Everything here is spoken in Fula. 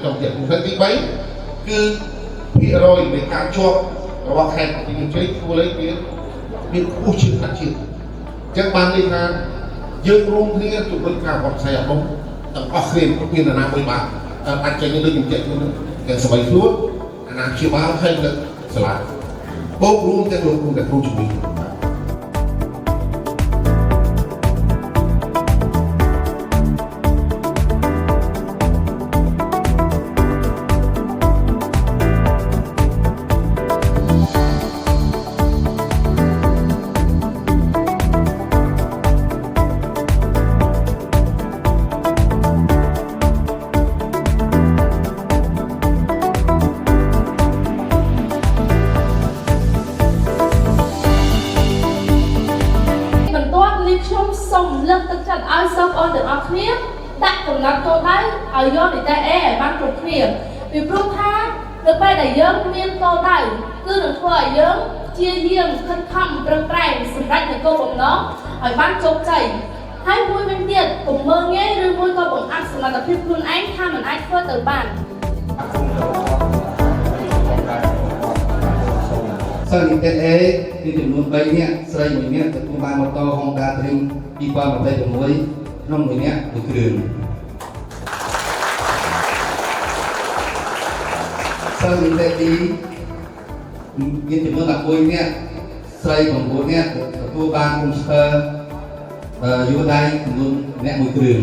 trong việc của tí bấy cứ bị rồi về cá cho và khen thì mình chơi thua lấy cái khu trường phát triển chắc ban đi là dương rung thì chụp lên cả hoặc xe không tận có khuyên có khuyên là nam với bà anh chạy như đừng chạy như cái sợi luôn anh chịu bao thay được sợi lại bốc luôn cái luôn để không chuẩn bị xong lên tất cả ai xong ơn được ác khía đặt cùng nắp câu đấy ở do để ta ban trục khía vì pro tha được bay đại dương miên câu đấy cứ được thua ở dương chia riêng thân khăm răng ràng sự rạch những câu bằng nó hỏi ban chốc chảy hai vui bên tiền cùng mơ nghe rồi vui câu bằng ăn sự mà tập phim luôn anh tham mình anh phơi từ bản sau những cái ấy điถึงเมืองไปเนี่ยใส่อย่างเนี้ยจะต้องมามาต่อห้องการเตรียมปีกว่ามาได้ตรงไว้น้องมือเนี้ยมือคืนsau những cái đi điถึงเมืองกับปุยเนี่ยใส่ของปุยเนี่ยตัวบางคงอยู่ได้ถึงเนี่ยมือคืน